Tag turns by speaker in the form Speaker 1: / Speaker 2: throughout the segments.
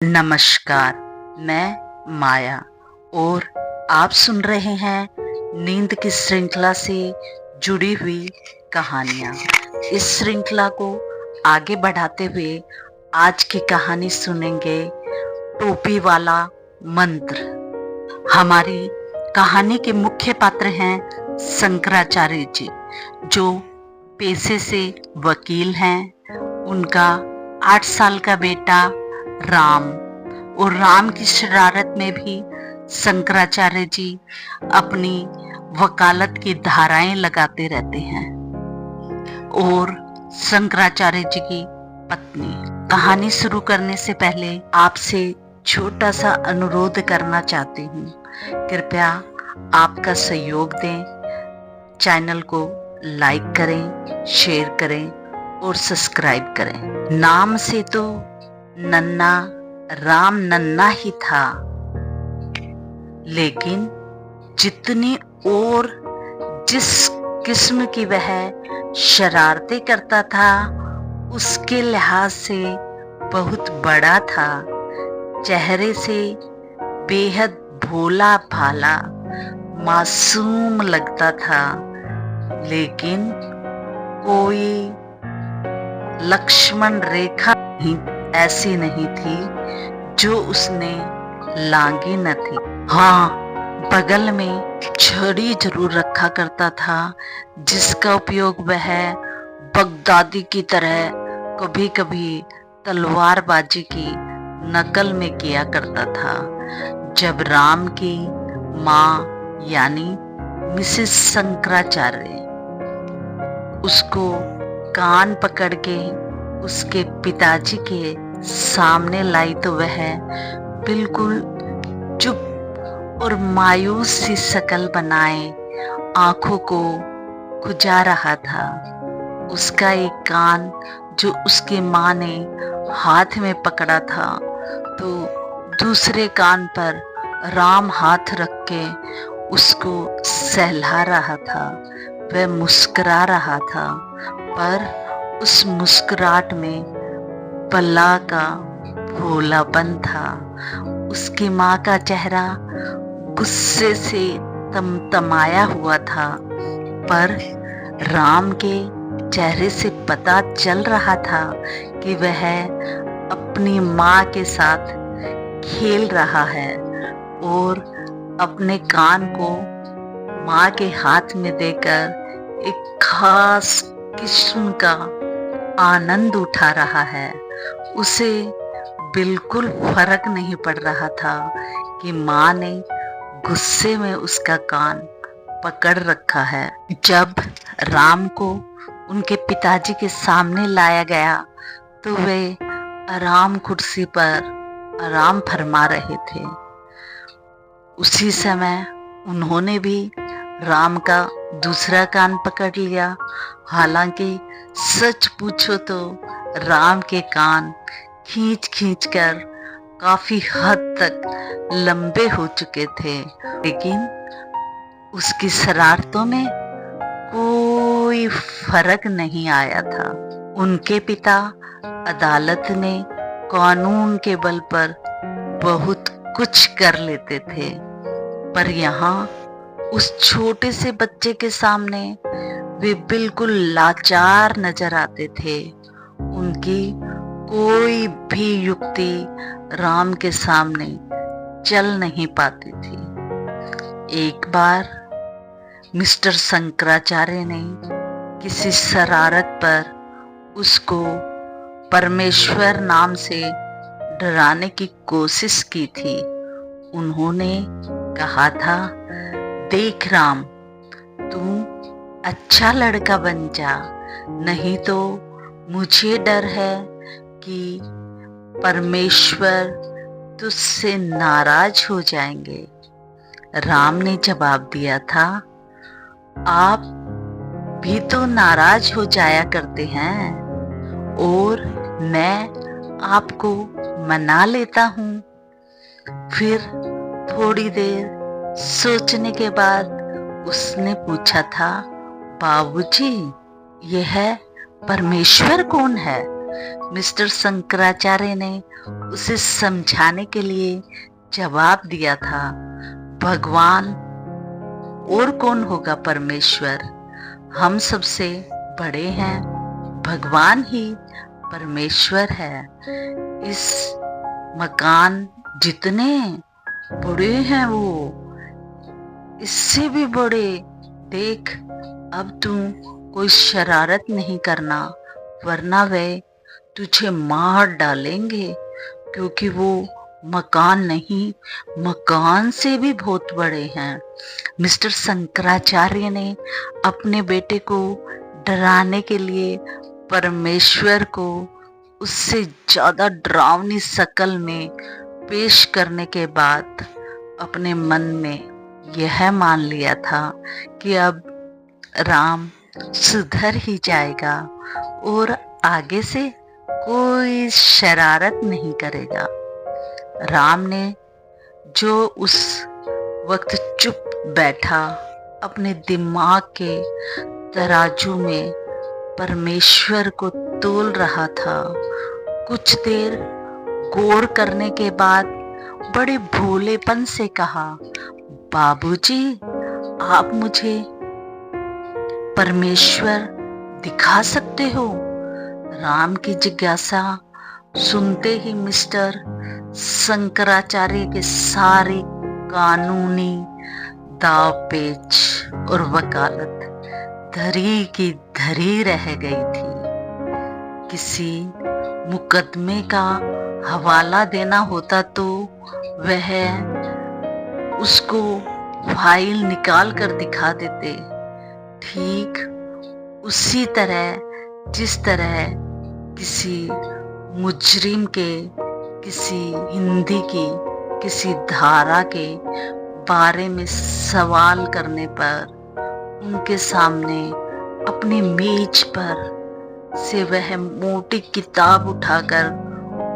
Speaker 1: नमस्कार, मैं माया और आप सुन रहे हैं नींद की श्रृंखला से जुड़ी हुई कहानियाँ। इस श्रृंखला को आगे बढ़ाते हुए आज की कहानी सुनेंगे, टोपी वाला मंत्र। हमारी कहानी के मुख्य पात्र हैं शंकराचार्य जी, जो पेशे से वकील हैं। उनका 8 साल का बेटा राम, और राम की शरारत में भी शंकराचार्य जी अपनी वकालत की धाराएं लगाते रहते हैं। और शंकराचार्य जी की पत्नी। कहानी शुरू करने से पहले आपसे छोटा सा अनुरोध करना चाहती हूँ, कृपया आपका सहयोग दें। चैनल को लाइक करें, शेयर करें और सब्सक्राइब करें। नाम से तो नन्ना राम नन्ना ही था, लेकिन जितनी और जिस किस्म की वह शरारतें करता था, उसके लिहाज से बहुत बड़ा था। चेहरे से बेहद भोला भाला मासूम लगता था, लेकिन कोई लक्ष्मण रेखा ऐसी नहीं थी जो उसने लांगी न थी। हाँ, बगल में छड़ी जरूर रखा करता था, जिसका उपयोग वह बगदादी की तरह कभी कभी तलवारबाजी की नकल में किया करता था। जब राम की माँ यानी मिसेस शंकराचार्य उसको कान पकड़ के उसके पिताजी के सामने लाई, तो वह बिल्कुल चुप और मायूस सी शक्ल बनाए आंखों को खुजा रहा था। उसका एक कान जो उसकी माँ ने हाथ में पकड़ा था, तो दूसरे कान पर राम हाथ रख के उसको सहला रहा था। वह मुस्कुरा रहा था, पर उस मुस्कुराहट में बला का भोलापन था। उसकी माँ का चेहरा गुस्से से तमतमाया हुआ था, पर राम के चेहरे से पता चल रहा था कि वह अपनी माँ के साथ खेल रहा है और अपने कान को माँ के हाथ में देकर एक खास किस्म का आनंद उठा रहा है। उसे बिल्कुल फर्क नहीं पड़ रहा था कि माँ ने गुस्से में उसका कान पकड़ रखा है। जब राम को उनके पिताजी के सामने लाया गया, तो वे आराम कुर्सी पर आराम फरमा रहे थे। उसी समय उन्होंने भी राम का दूसरा कान पकड़ लिया। हालांकि सच पूछो तो राम के कान खींच खींच कर काफी हद तक लंबे हो चुके थे, लेकिन उसकी शरारतों में कोई फर्क नहीं आया था। उनके पिता अदालत ने कानून के बल पर बहुत कुछ कर लेते थे, पर यहाँ उस छोटे से बच्चे के सामने वे बिल्कुल लाचार नजर आते थे। उनकी कोई भी युक्ति राम के सामने चल नहीं पाती थी। एक बार मिस्टर शंकराचार्य ने किसी शरारत पर उसको परमेश्वर नाम से डराने की कोशिश की थी। उन्होंने कहा था, देख राम, तू अच्छा लड़का बन जा, नहीं तो मुझे डर है कि परमेश्वर तुझसे नाराज हो जाएंगे। राम ने जवाब दिया था, आप भी तो नाराज हो जाया करते हैं और मैं आपको मना लेता हूँ। फिर थोड़ी देर सोचने के बाद उसने पूछा था, बाबूजी, यह परमेश्वर कौन है? मिस्टर शंकराचार्य ने उसे समझाने के लिए जवाब दिया था, भगवान और कौन होगा, परमेश्वर। हम सबसे बड़े हैं, भगवान ही परमेश्वर है। इस मकान जितने बड़े हैं वो इससे भी बड़े। देख, अब तू कोई शरारत नहीं करना, वरना वे तुझे मार डालेंगे, क्योंकि वो मकान नहीं, मकान से भी बहुत बड़े हैं। मिस्टर शंकराचार्य ने अपने बेटे को डराने के लिए परमेश्वर को उससे ज्यादा डरावनी शक्ल में पेश करने के बाद अपने मन में यह मान लिया था कि अब राम सुधर ही जाएगा और आगे से कोई शरारत नहीं करेगा। राम ने जो उस वक्त चुप बैठा अपने दिमाग के तराजू में परमेश्वर को तोल रहा था, कुछ देर गौर करने के बाद बड़े भोलेपन से कहा, बाबूजी, आप मुझे परमेश्वर दिखा सकते हो? राम की जिज्ञासा सुनते ही मिस्टर शंकराचार्य के सारे कानूनी दाव पेच और वकालत धरी की धरी रह गई थी। किसी मुकदमे का हवाला देना होता तो वह उसको फाइल निकाल कर दिखा देते, ठीक उसी तरह जिस तरह किसी मुजरिम के किसी हिंदी की किसी धारा के बारे में सवाल करने पर उनके सामने अपनी मेज पर से वह मोटी किताब उठाकर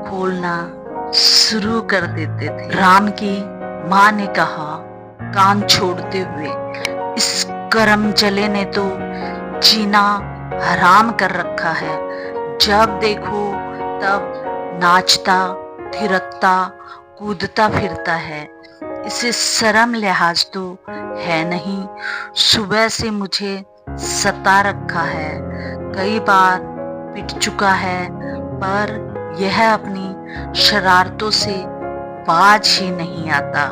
Speaker 1: खोलना शुरू कर देते थे। राम की माँ ने कहा, कान छोड़ते हुए, इस करम जले ने तो जीना हराम कर रखा है। जब देखो तब नाचता थिरकता कूदता फिरता है, इसे शर्म लिहाज तो है नहीं। सुबह से मुझे सता रखा है, कई बार पिट चुका है, पर यह अपनी शरारतों से बाज ही नहीं आता।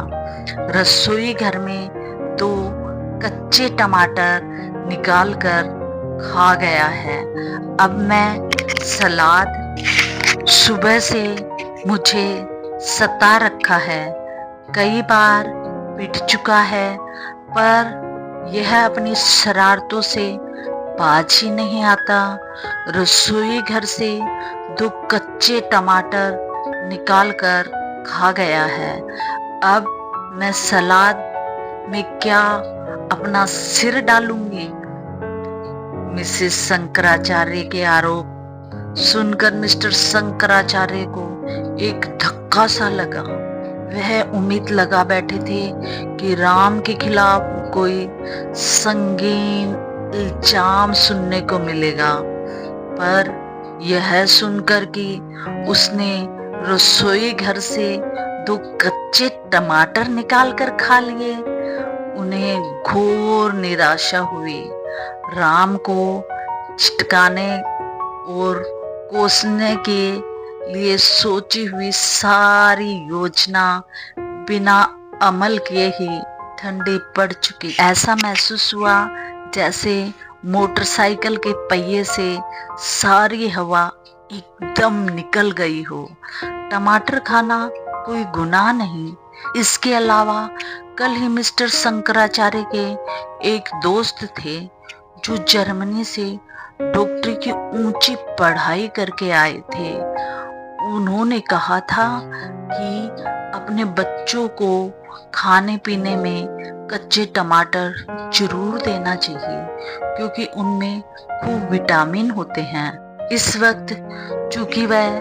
Speaker 1: रसोई घर में 2 कच्चे टमाटर निकाल कर खा गया है। अब मैं सलाद, सुबह से मुझे सता रखा है, कई बार पिट चुका है, पर यह अपनी शरारतों से बाज ही नहीं आता। रसोई घर से 2 कच्चे टमाटर निकाल कर खा गया है। अब मैं सलाद में क्या अपना सिर डालूंगी? मिसेस शंकराचार्य के आरोप सुनकर मिस्टर शंकराचार्य को एक धक्का सा लगा। वह उम्मीद लगा बैठे थे कि राम के खिलाफ कोई संगीन इल्जाम सुनने को मिलेगा, पर यह सुनकर कि उसने रसोई घर से 2 कच्चे टमाटर निकाल कर खा लिए, उन्हें घोर निराशा हुई। राम को चिटकाने और कोसने के लिए सोची हुई सारी योजना बिना अमल किए ही ठंडी पड़ चुकी। ऐसा महसूस हुआ जैसे मोटरसाइकिल के पहिए से सारी हवा एकदम निकल गई हो। टमाटर खाना कोई गुनाह नहीं। इसके अलावा कल ही मिस्टर शंकराचार्य के एक दोस्त थे जो जर्मनी से डॉक्टरी की ऊंची पढ़ाई करके आए थे। उन्होंने कहा था कि अपने बच्चों को खाने पीने में कच्चे टमाटर जरूर देना चाहिए, क्योंकि उनमें खूब विटामिन होते हैं। इस वक्त चूंकि वह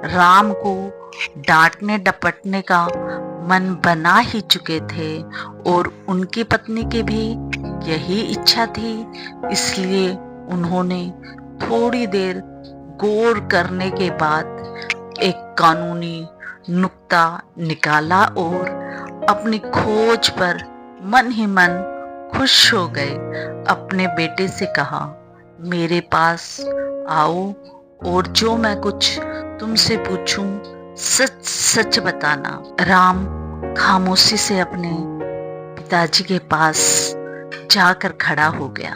Speaker 1: राम को डांटने डपटने का मन बना ही चुके थे और उनकी पत्नी की भी यही इच्छा थी, इसलिए उन्होंने थोड़ी देर गौर करने के बाद एक कानूनी नुक्ता निकाला और अपनी खोज पर मन ही मन खुश हो गए। अपने बेटे से कहा, मेरे पास आओ और जो मैं कुछ तुमसे पूछूं सच सच बताना। राम खामोशी से अपने पिताजी के पास जाकर खड़ा हो गया।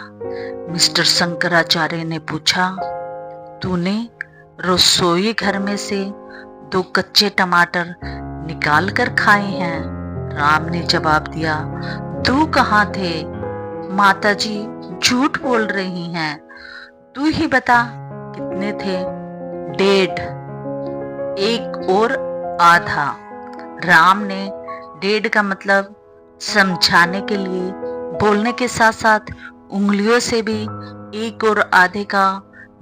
Speaker 1: मिस्टर शंकराचार्य ने पूछा, तूने रसोई घर में से 2 कच्चे टमाटर निकाल कर खाए हैं? राम ने जवाब दिया, तू कहाँ थे? माताजी झूठ बोल रही हैं, तू ही बता कितने थे? 1.5, 1 और आधा। राम ने 1.5 का मतलब समझाने के लिए बोलने के साथ साथ उंगलियों से भी 1 और आधे का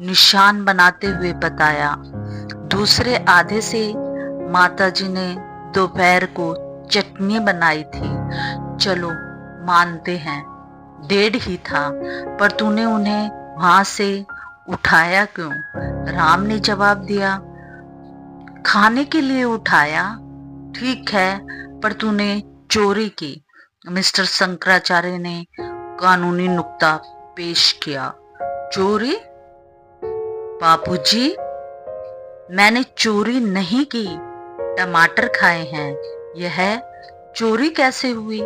Speaker 1: निशान बनाते हुए बताया। दूसरे आधे से माताजी ने दोपहर को चटनी बनाई थी। चलो मानते हैं 1.5 ही था, पर तूने उन्हें वहां से उठाया क्यों? राम ने जवाब दिया, खाने के लिए उठाया। ठीक है, पर तूने चोरी की। मिस्टर शंकराचार्य ने कानूनी नुक्ता पेश किया। चोरी? बापूजी, मैंने चोरी नहीं की, टमाटर खाए हैं। यह चोरी कैसे हुई?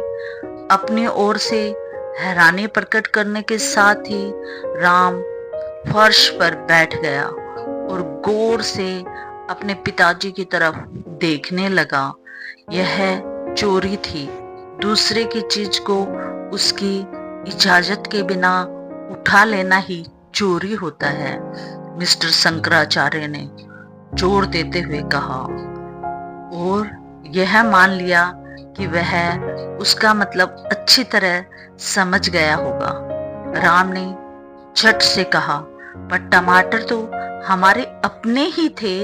Speaker 1: अपनी ओर से हैरानी प्रकट करने के साथ ही राम फर्श पर बैठ गया और गौर से अपने पिताजी की तरफ देखने लगा। यह चोरी थी। दूसरे की चीज को उसकी इजाजत के बिना उठा लेना ही चोरी होता है, मिस्टर शंकराचार्य ने जोर देते हुए कहा। और यह मान लिया कि वह उसका मतलब अच्छी तरह समझ गया होगा। राम ने झट से कहा, पर टमाटर तो हमारे अपने ही थे,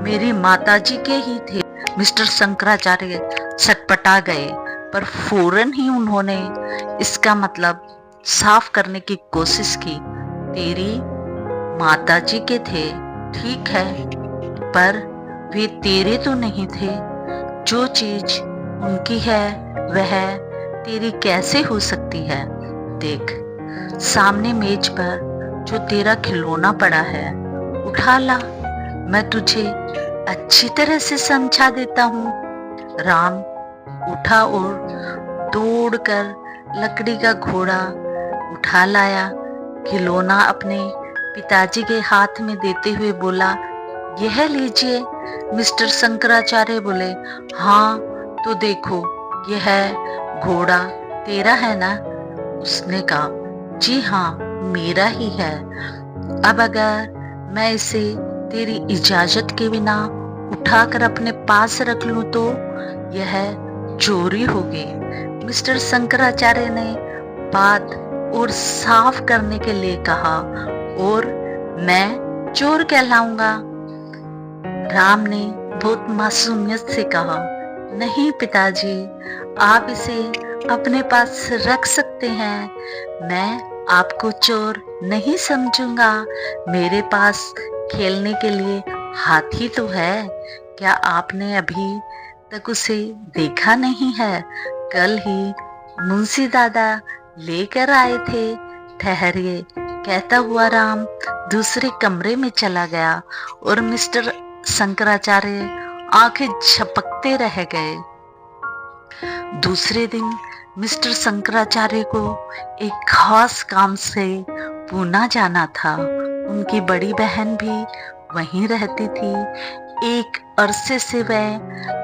Speaker 1: मेरी माताजी के ही थे। मिस्टर शंकराचार्य छटपटा गए, पर फौरन ही उन्होंने इसका मतलब साफ करने की कोशिश की। तेरी माताजी के थे, ठीक है, पर वे तेरे तो नहीं थे। जो चीज उनकी है वह तेरी कैसे हो सकती है? देख, सामने मेज पर जो तेरा खिलौना पड़ा है, उठा ला, मैं तुझे अच्छी तरह से समझा देता हूँ। राम उठा और दौड़कर लकड़ी का घोड़ा उठा लाया। खिलौना अपने पिताजी के हाथ में देते हुए बोला, यह लीजिए। मिस्टर शंकराचार्य बोले, हाँ तो देखो, यह घोड़ा तेरा है ना? उसने कहा, जी हाँ, मेरा ही है। अब अगर मैं इसे तेरी इजाजत के बिना उठाकर अपने पास रख लूं तो यह चोरी होगी। मिस्टर शंकराचार्य ने बात और साफ करने के लिए कहा, और मैं चोर कहलाऊंगा? राम ने बहुत मासूमियत से कहा, नहीं पिताजी, आप इसे अपने पास रख सकते हैं। मैं आपको चोर नहीं समझूंगा। मेरे पास खेलने के लिए हाथी तो है। क्या आपने अभी तक उसे देखा नहीं है? कल ही मुंशी दादा लेकर आए थे। ठहरिए, कहता हुआ राम दूसरे कमरे में चला गया और मिस्टर शंकराचार्य आंखें झपकते रह गए। दूसरे दिन मिस्टर शंकराचार्य को एक खास काम से पूना जाना था। उनकी बड़ी बहन भी वहीं रहती थी। एक अरसे से वह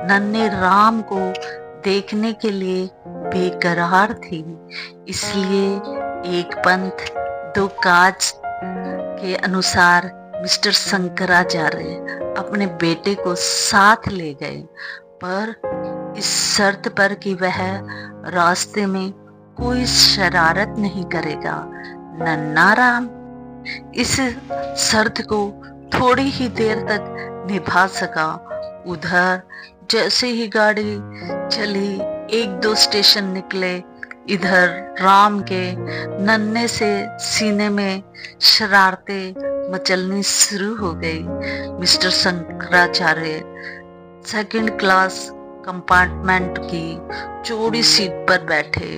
Speaker 1: नन्हे राम को देखने के लिए बेकरार थी, इसलिए एक पंथ दो काज के अनुसार मिस्टर शंकराचार्य अपने बेटे को साथ ले गए, पर इस शर्त पर कि वह रास्ते में कोई शरारत नहीं करेगा। नन्हा राम इस शर्त को थोड़ी ही देर तक निभा सका। उधर जैसे ही गाड़ी चली, 1-2 स्टेशन निकले, इधर राम के नन्हे से सीने में शरारतें मचलनी शुरू हो गई। Mister Shankaracharya second class compartment की चौड़ी सीट पर बैठे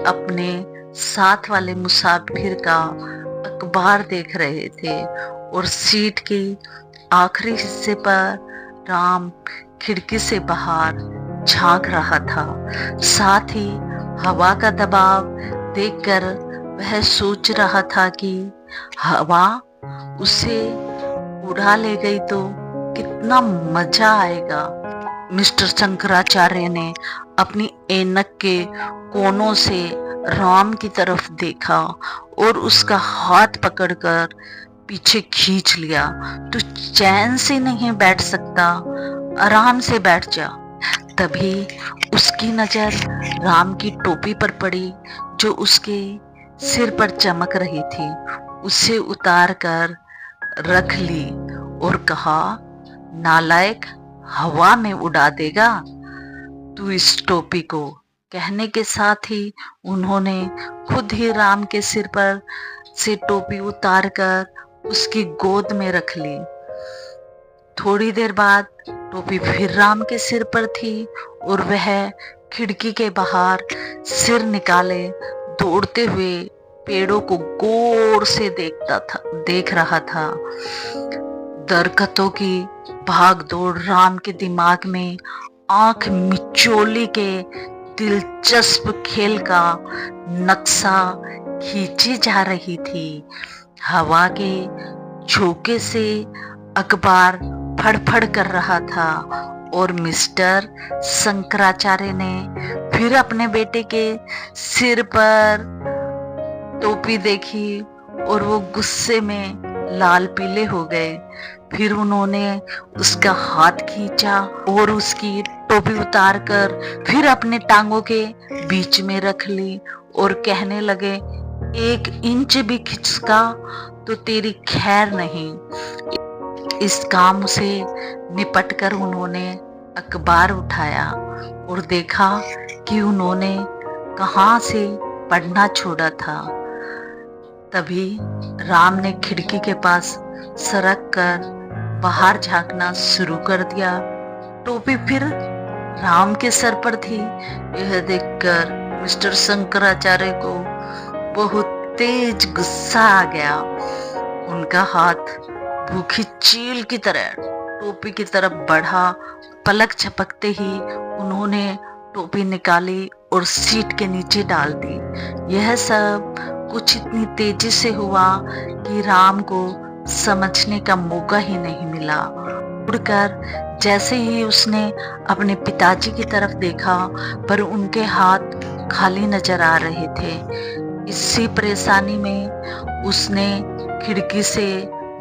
Speaker 1: अपने साथ वाले मुसाफिर का अखबार देख रहे थे और सीट के आखिरी हिस्से पर राम खिड़की से बाहर झांक रहा था। साथ ही हवा का दबाव देखकर वह सोच रहा था कि हवा उसे उड़ा ले गई तो कितना मजा आएगा। मिस्टर शंकराचार्य ने अपनी ऐनक के कोनों से राम की तरफ देखा और उसका हाथ पकड़कर पीछे खींच लिया। तू चैन से नहीं बैठ सकता, आराम से बैठ जा। तभी उसकी नजर राम की टोपी पर पड़ी जो उसके सिर पर चमक रही थी। उसे उतार कर रख ली और कहा, नालायक, हवा में उड़ा देगा तू इस टोपी को। कहने के साथ ही उन्होंने खुद ही राम के सिर पर से टोपी उतार कर उसकी गोद में रख ली। थोड़ी देर बाद टोपी फिर राम के सिर पर थी और वह खिड़की के बाहर सिर निकाले दौड़ते हुए पेड़ों को गौर से देख रहा था। दरख्तों की भाग दौड़ राम के दिमाग में आंख मिचोली के दिलचस्प खेल का नक्शा खींची जा रही थी। हवा के झोंके से अखबार फड़फड़ कर रहा था और मिस्टर शंकराचार्य ने फिर अपने बेटे के सिर पर टोपी देखी और वो गुस्से में लाल पीले हो गए। फिर उन्होंने उसका हाथ खींचा और उसकी टोपी उतारकर फिर अपने टांगों के बीच में रख ली और कहने लगे, 1 इंच भी खिसका तो तेरी खैर नहीं। इस काम से निपटकर उन्होंने अखबार उठाया और देखा कि उन्होंने कहाँ से पढ़ना छोड़ा था। तभी राम ने खिड़की के पास सरक कर बाहर झांकना शुरू कर दिया। टोपी फिर राम के सर पर थी। यह देखकर मिस्टर शंकराचार्य को बहुत तेज गुस्सा आ गया। उनका हाथ भूखी चील की तरह टोपी की तरफ बढ़ा। पलक झपकते ही उन्होंने टोपी निकाली और सीट के नीचे डाल दी। यह सब कुछ इतनी तेजी से हुआ कि राम को समझने का मौका ही नहीं मिला। उड़कर जैसे ही उसने अपने पिताजी की तरफ देखा पर उनके हाथ खाली नजर आ रहे थे। इसी परेशानी में उसने खिड़की से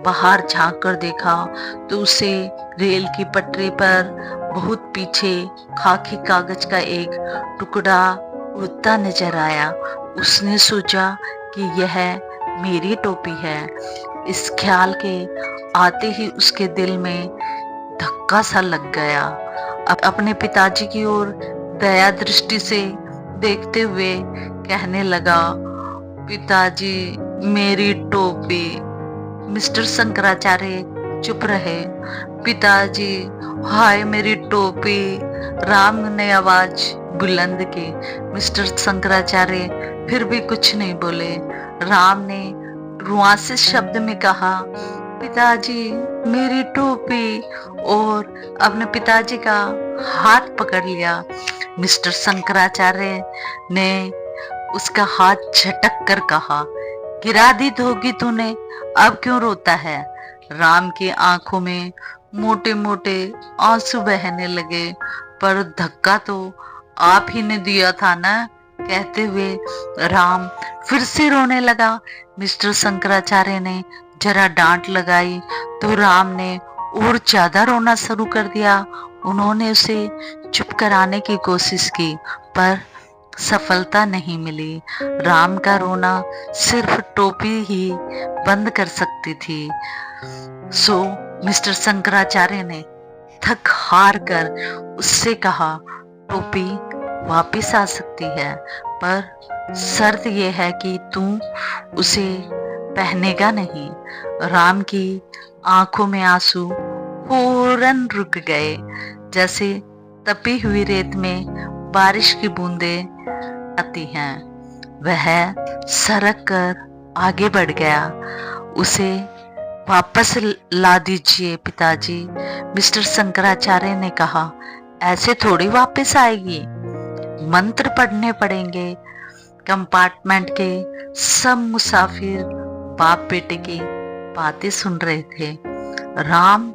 Speaker 1: बाहर झांक कर देखा तो उसे रेल की पटरी पर बहुत पीछे खाकी कागज का एक टुकड़ा उड़ता नजर आया। उसने सोचा कि यह मेरी टोपी है। इस ख्याल के आते ही उसके दिल में धक्का सा लग गया। अब अपने पिताजी की ओर दया दृष्टि से देखते हुए कहने लगा, पिताजी, मेरी टोपी। मिस्टर शंकराचार्य चुप रहे। पिताजी, हाय मेरी टोपी, राम ने आवाज बुलंद की। मिस्टर शंकराचार्य फिर भी कुछ नहीं बोले। राम ने रुआंसे शब्द में कहा, पिताजी, मेरी टोपी, और अपने पिताजी का हाथ पकड़ लिया। मिस्टर शंकराचार्य ने उसका हाथ झटक कर कहा, गिरा दी होगी तूने, अब क्यों रोता है? राम की आंखों में मोटे मोटे आंसू बहने लगे। पर धक्का तो आप ही ने दिया था ना, कहते हुए राम फिर से रोने लगा। मिस्टर शंकराचार्य ने जरा डांट लगाई तो राम ने और ज्यादा रोना शुरू कर दिया। उन्होंने उसे चुप कराने की कोशिश की पर सफलता नहीं मिली। राम का रोना सिर्फ टोपी ही बंद कर सकती थी। सो मिस्टर शंकराचार्य ने थक हार कर उससे कहा, टोपी वापिस आ सकती है पर शर्त यह है कि तू उसे पहनेगा नहीं। राम की आंखों में आंसू फौरन रुक गए, जैसे तपी हुई रेत में बारिश की बूंदें आती हैं। वह सरक कर आगे बढ़ गया। उसे वापस ला दीजिए पिताजी, मिस्टर शंकराचार्य ने कहा। ऐसे थोड़ी वापस आएगी, मंत्र पढ़ने पड़ेंगे। कंपार्टमेंट के सब मुसाफिर बाप बेटे की बातें सुन रहे थे। राम,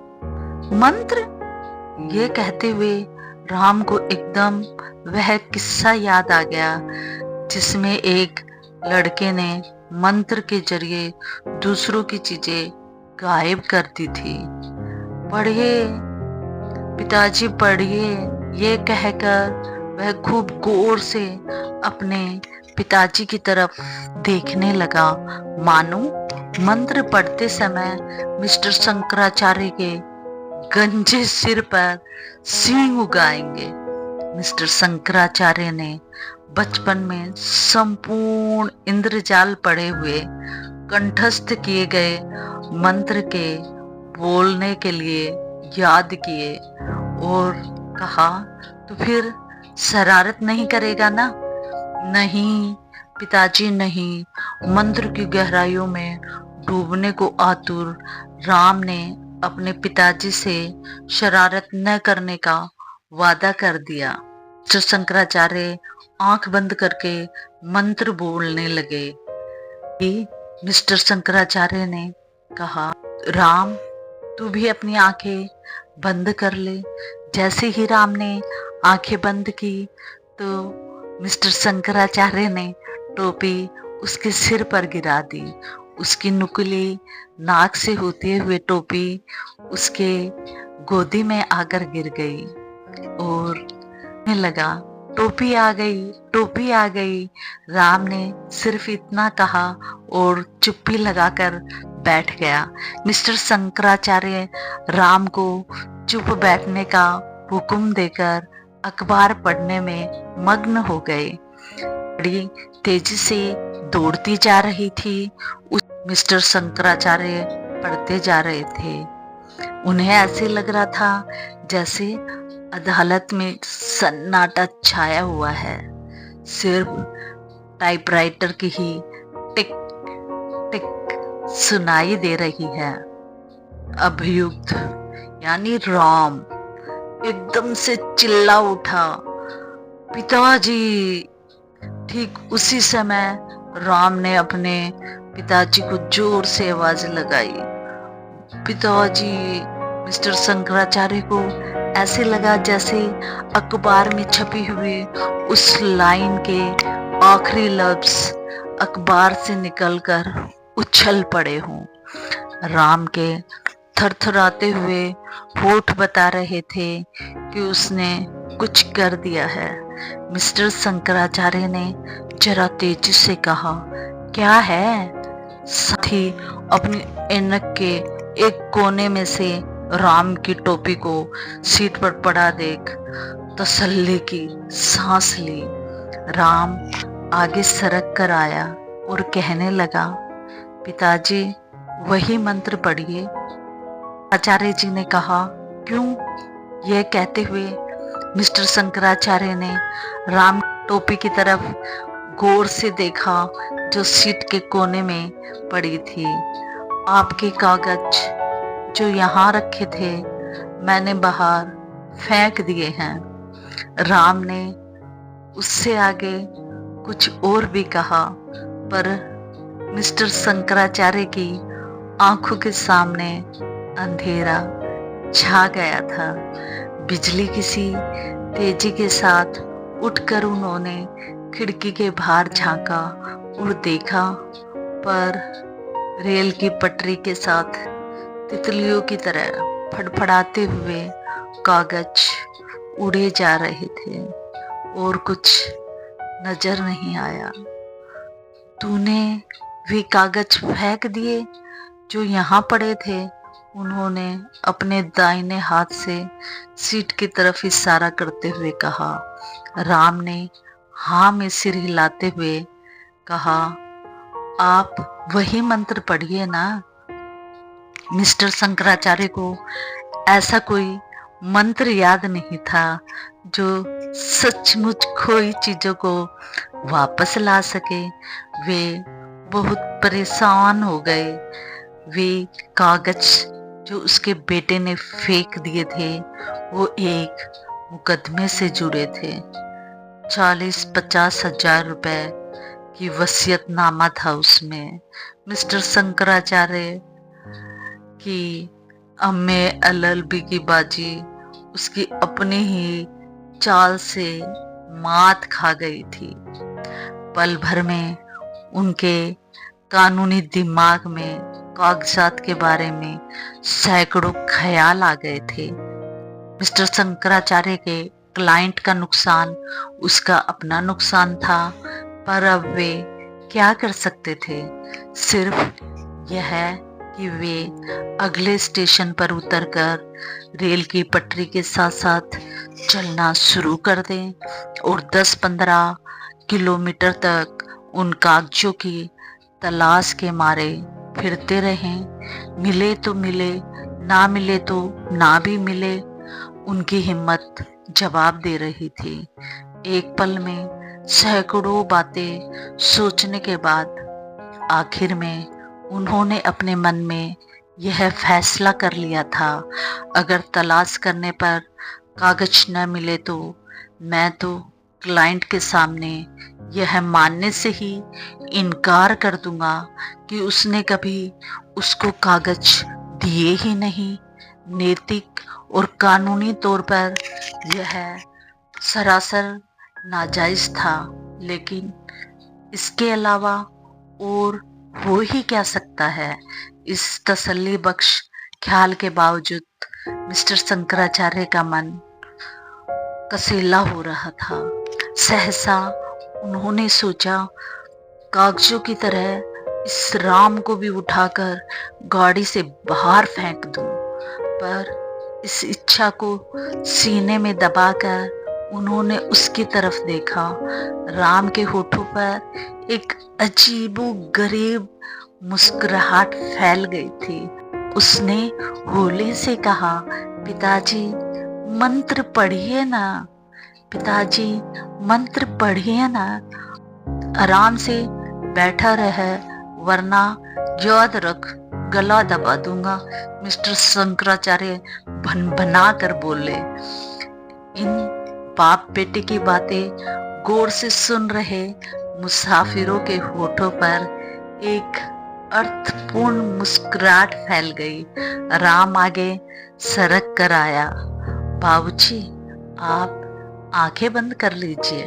Speaker 1: मंत्र? ये कहते हुए राम को एकदम वह किस्सा याद आ गया जिसमें एक लड़के ने मंत्र के जरिए दूसरों की चीजें गायब कर दी थी। पढ़िए पिताजी, पढ़िए, ये कहकर वह खूब गौर से अपने पिताजी की तरफ देखने लगा, मानो मंत्र पढ़ते समय मिस्टर शंकराचार्य के गंजे सिर पर सींग उगाएंगे। मिस्टर शंकराचार्य ने बचपन में संपूर्ण इंद्रजाल पढ़े हुए कंठस्थ किए गए मंत्र के बोलने के लिए याद किए और कहा, तो फिर शरारत नहीं करेगा ना? नहीं पिताजी, नहीं। मंत्र की गहराइयों में डूबने को आतुर राम ने अपने पिताजी से शरारत न करने का वादा कर दिया। मिस्टर शंकराचार्य आंख बंद करके मंत्र बोलने लगे। मिस्टर शंकराचार्य ने कहा, राम, तू भी अपनी आंखें बंद कर ले। जैसे ही राम ने आंखें बंद की तो मिस्टर शंकराचार्य ने टोपी उसके सिर पर गिरा दी। उसकी नुकीली नाक से होते हुए टोपी उसके गोदी में आकर गिर गई और कहने लगा, टोपी आ गई, टोपी आ गई। राम ने सिर्फ इतना कहा और चुप्पी लगाकर बैठ गया। मिस्टर शंकराचार्य राम को चुप बैठने का हुक्म देकर अखबार पढ़ने में मग्न हो गए। बड़ी तेजी से दौड़ती जा रही थी। मिस्टर शंकराचार्य पढ़ते जा रहे थे। उन्हें ऐसे लग रहा था जैसे अदालत में सन्नाटा छाया हुआ है। सिर्फ टाइपराइटर की ही टिक टिक सुनाई दे रही है। अभियुक्त यानी राम एकदम से चिल्ला उठा, पिताजी! ठीक उसी समय राम ने अपने पिताजी को जोर से आवाज लगाई, पिताजी! मिस्टर शंकराचार्य को ऐसे लगा जैसे अखबार में छपी हुई उस लाइन के आखिरी लफ्ज अखबार से निकलकर उछल पड़े हों। राम के थरथराते हुए होठ बता रहे थे कि उसने कुछ कर दिया है। मिस्टर शंकराचार्य ने जरा तेजी से कहा, क्या है? साथ ही अपनी ऐनक के एक कोने में से राम की टोपी को सीट पर पड़ा देख तसल्ली की सांस ली। राम आगे सरक कर आया और कहने लगा, पिताजी, वही मंत्र पढ़िए। आचार्य जी ने कहा, क्यों? यह कहते हुए मिस्टर शंकराचार्य ने राम टोपी की तरफ गौर से देखा जो सीट के कोने में पड़ी थी। आपके कागज जो यहाँ रखे थे मैंने बाहर फेंक दिए हैं। राम ने उससे आगे कुछ और भी कहा, पर मिस्टर शंकराचार्य की आंखों के सामने अंधेरा छा गया था। बिजली किसी तेजी के साथ उठकर उन्होंने खिड़की के बाहर झांका और देखा, पर रेल की पटरी के साथ तितलियों की तरह फड़फड़ाते हुए कागज उड़े जा रहे थे और कुछ नजर नहीं आया। तूने वे कागज फेंक दिए जो यहाँ पड़े थे? उन्होंने अपने दाहिने हाथ से सीट की तरफ इशारा करते हुए कहा। राम ने हाँ में सिर हिलाते हुए कहा, आप वही मंत्र पढ़िए ना। मिस्टर शंकराचार्य को ऐसा कोई मंत्र याद नहीं था जो सचमुच खोई चीजों को वापस ला सके। वे बहुत परेशान हो गए। वे कागज जो उसके बेटे ने फेंक दिए थे वो एक मुकदमे से जुड़े थे। 40-50 हजार रुपए की वसीयतनामा था उसमें। मिस्टर शंकराचार्य की अम्मे एलएलबी की बाजी उसकी अपनी ही चाल से मात खा गई थी। पल भर में उनके कानूनी दिमाग में कागजात के बारे में सैकड़ों ख्याल आ गए थे। मिस्टर शंकराचार्य के क्लाइंट का नुकसान उसका अपना नुकसान था, पर अब वे क्या कर सकते थे? सिर्फ यह कि वे अगले स्टेशन पर उतरकर रेल की पटरी के साथ साथ चलना शुरू कर दें और 10-15 किलोमीटर तक उन कागजों की तलाश के मारे फिरते रहें। मिले तो मिले, ना मिले तो ना भी मिले। उनकी हिम्मत जवाब दे रही थी। एक पल में सैकड़ों बातें सोचने के बाद आखिर में उन्होंने अपने मन में यह फैसला कर लिया था, अगर तलाश करने पर कागज न मिले तो मैं तो क्लाइंट के सामने यह मानने से ही इनकार कर दूंगा कि उसने कभी उसको कागज दिए ही नहीं। नैतिक और कानूनी तौर पर यह सरासर नाजायज था, लेकिन इसके अलावा और हो ही क्या सकता है? इस तसल्ली बख्श ख्याल के बावजूद मिस्टर शंकराचार्य का मन कसेला हो रहा था। सहसा उन्होंने सोचा, कागजों की तरह इस राम को भी उठाकर गाड़ी से बाहर फेंक दूं। पर इस इच्छा को सीने में दबाकर उन्होंने उसकी तरफ देखा। राम के होठों पर एक अजीबो गरीब मुस्कुराहट फैल गई थी। उसने होली से कहा, पिताजी मंत्र पढ़िए ना, पिताजी मंत्र पढ़िए ना। आराम से बैठा रहे वरना याद रख गला दबा दूंगा, मिस्टर शंकराचार्य भनभना कर बोले। इन बाप बेटे की बातें गौर से सुन रहे मुसाफिरों के होठों पर एक अर्थपूर्ण मुस्कुराहट फैल गई। राम आगे सरक कर आया। बाबूजी, आप आंखें बंद कर लीजिए,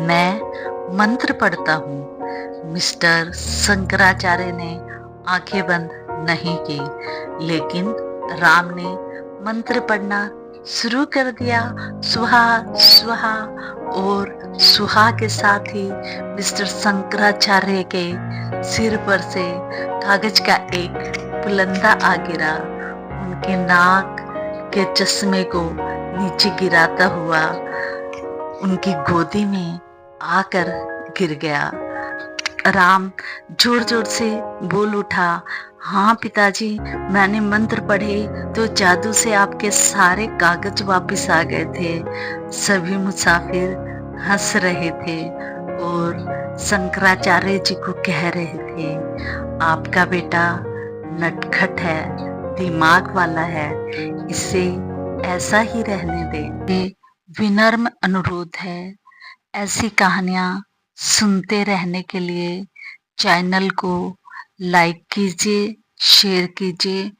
Speaker 1: मैं मंत्र पढ़ता हूँ। मिस्टर शंकराचार्य ने आंखें बंद नहीं की, लेकिन राम ने मंत्र पढ़ना शुरू कर दिया। सुहा सुहा, और सुहा के साथ ही मिस्टर शंकराचार्य के सिर पर से कागज का एक बुलंदा आ गिरा। उनके नाक के चश्मे को नीचे गिराता हुआ उनकी गोदी में आकर गिर गया। राम जोर जोर से बोल उठा, हाँ पिताजी, मैंने मंत्र पढ़े तो जादू से आपके सारे कागज वापस आ गए थे। सभी मुसाफिर हंस रहे थे और शंकराचार्य जी को कह रहे थे, आपका बेटा नटखट है, दिमाग वाला है, इसे ऐसा ही रहने दें। ये विनम्र अनुरोध है। ऐसी कहानियाँ सुनते रहने के लिए चैनल को लाइक कीजिए, शेयर कीजिए